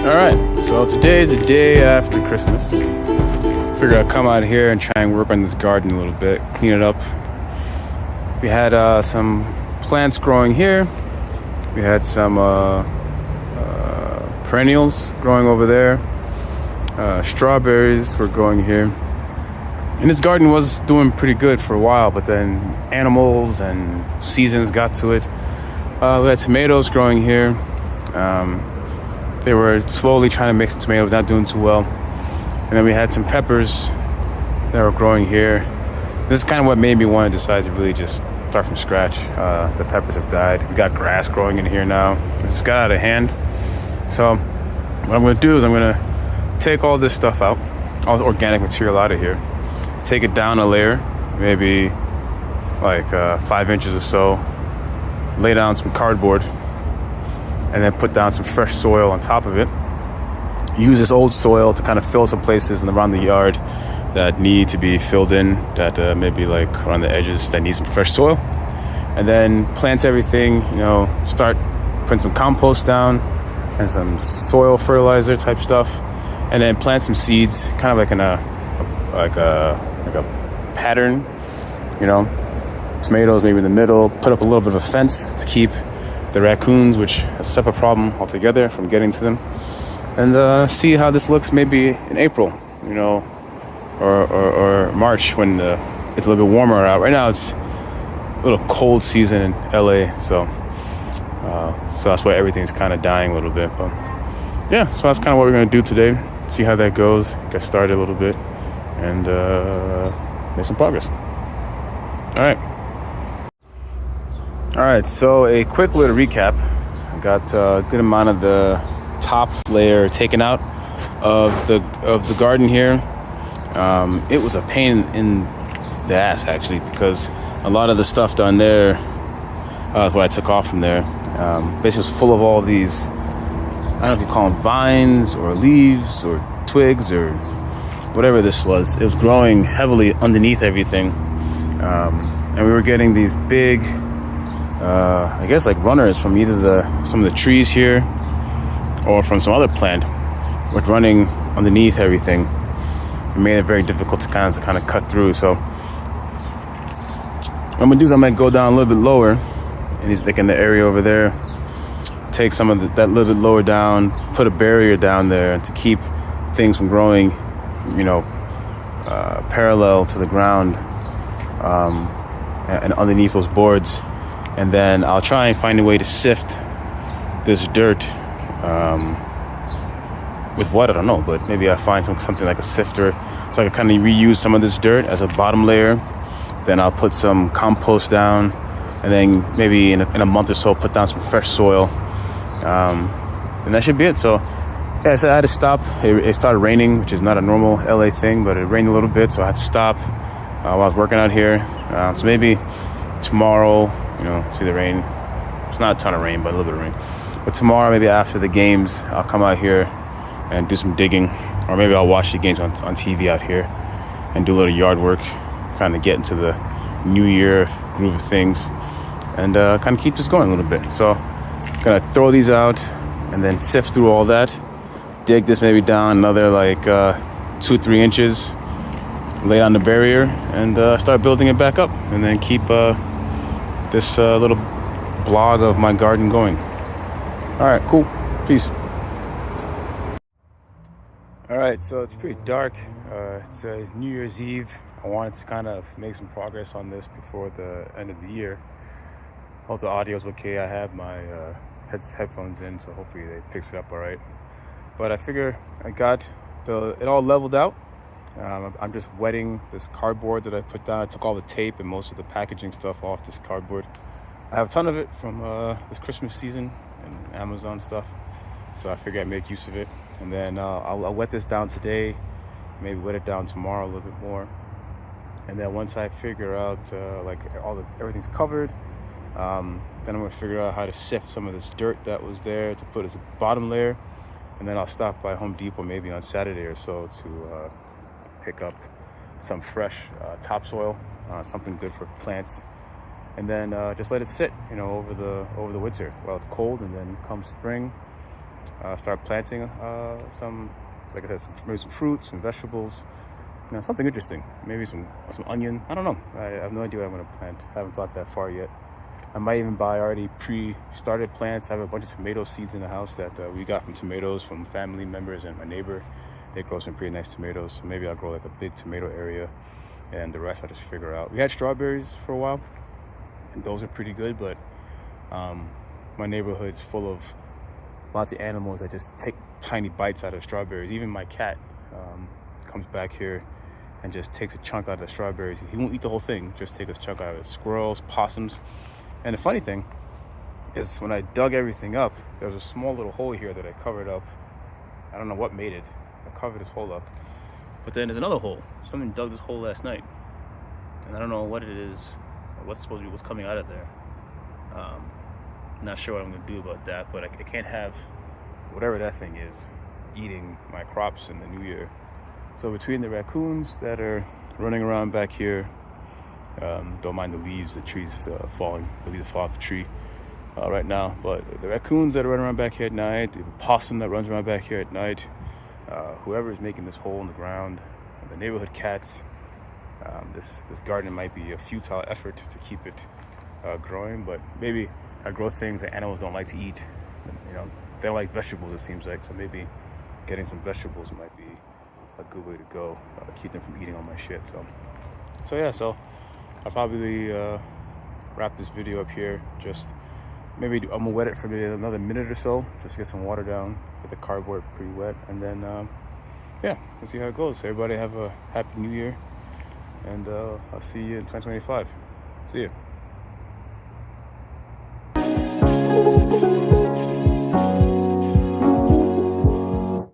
All right, so today is the day after Christmas. Figured I'd come out here and try and work on this garden a little bit, clean it up. We had some plants growing here. We had some perennials growing over there. Strawberries were growing here. And this garden was doing pretty good for a while, but then animals and seasons got to it. We had tomatoes growing here. They were slowly trying to make some tomatoes, not doing too well. And then we had some peppers that were growing here. This is kind of what made me want to decide to really just start from scratch. The peppers have died. We got grass growing in here now. It just got out of hand. So what I'm going to do is I'm going to take all this stuff out, all the organic material out of here, take it down a layer, maybe like 5 inches or so, lay down some cardboard, and then put down some fresh soil on top of it. Use this old soil to kind of fill some places around the yard that need to be filled in, that maybe like around the edges that need some fresh soil. And then plant everything, start putting some compost down and some soil fertilizer type stuff. And then plant some seeds, kind of like in a pattern, tomatoes maybe in the middle, put up a little bit of a fence to keep the raccoons, which is a separate problem altogether, from getting to them, and see how this looks maybe in April, or March when it's a little bit warmer out. Right now it's a little cold season in LA, so that's why everything's kind of dying a little bit. But yeah, so that's kind of what we're gonna do today. See how that goes. Get started a little bit, and make some progress. All right, so a quick little recap. I got a good amount of the top layer taken out of the garden here. It was a pain in the ass, actually, because a lot of the stuff down there, what I took off from there, basically was full of all these, I don't know if you call them vines or leaves or twigs or whatever this was. It was growing heavily underneath everything. And we were getting these big, I guess like runners from either some of the trees here or from some other plant, which running underneath everything. It made it very difficult to kind of cut through. So what I'm gonna do is I'm gonna go down a little bit lower, and he's like in the area over there. Take some of that little bit lower down, put a barrier down there to keep things from growing, parallel to the ground, and underneath those boards. And then I'll try and find a way to sift this dirt with what, I don't know, but maybe I find something like a sifter, so I can kind of reuse some of this dirt as a bottom layer. Then I'll put some compost down, and then maybe in a month or so put down some fresh soil, and that should be it. So yeah, so I had to stop. It started raining, which is not a normal LA thing, but it rained a little bit, so I had to stop while I was working out here. So maybe tomorrow, see the rain. It's not a ton of rain, but a little bit of rain. But tomorrow, maybe after the games, I'll come out here and do some digging, or maybe I'll watch the games on TV out here and do a little yard work, kind of get into the new year groove of things, and kind of keep this going a little bit. So I'm gonna throw these out and then sift through all that, dig this maybe down another like 2-3 inches, lay down the barrier, and start building it back up, and then keep this little blog of my garden going. All right, cool. Peace. All right, so it's pretty dark. It's New Year's Eve. I wanted to kind of make some progress on this before the end of the year. Hope the audio's okay. I have my headphones in, so hopefully it picks it up all right. But I figure I got it all leveled out. I'm just wetting this cardboard that I put down. I took all the tape and most of the packaging stuff off this cardboard. I have a ton of it from this Christmas season and Amazon stuff, so I figure I'd make use of it. And then I'll wet this down today, maybe wet it down tomorrow a little bit more. And then once I figure out everything's covered, then I'm gonna figure out how to sift some of this dirt that was there to put as a bottom layer. And then I'll stop by Home Depot maybe on Saturday or so to pick up some fresh topsoil, something good for plants, and then just let it sit, over the winter while it's cold. And then come spring, start planting some, like I said, maybe some fruits and vegetables. Something interesting. Maybe some onion. I don't know. I have no idea what I'm gonna plant. I haven't thought that far yet. I might even buy already pre-started plants. I have a bunch of tomato seeds in the house that we got from tomatoes from family members and my neighbor. They grow some pretty nice tomatoes. So maybe I'll grow like a big tomato area, and the rest I'll just figure out. We had strawberries for a while, and those are pretty good. But my neighborhood's full of lots of animals that just take tiny bites out of strawberries. Even my cat comes back here and just takes a chunk out of the strawberries. He won't eat the whole thing, just take a chunk out of it. Squirrels, possums. And the funny thing is when I dug everything up, there was a small little hole here that I covered up. I don't know what made it. I covered this hole up. But then there's another hole. Someone dug this hole last night. And I don't know what it is, or what's supposed to be what's coming out of there. Not sure what I'm gonna do about that, but I can't have whatever that thing is eating my crops in the new year. So between the raccoons that are running around back here, don't mind the leaves, the trees falling, the leaves fall off the tree right now, but the raccoons that are running around back here at night, the possum that runs around back here at night, whoever is making this hole in the ground, the neighborhood cats, this garden might be a futile effort to keep it growing, but maybe I grow things that animals don't like to eat. They don't like vegetables, it seems like, so maybe getting some vegetables might be a good way to go, keep them from eating all my shit. So yeah, so I'll probably wrap this video up here. Just maybe I'm gonna wet it for maybe another minute or so, just get some water down, get the cardboard pretty wet, and then yeah, we'll see how it goes. Everybody have a happy new year, and I'll see you in 2025. See you.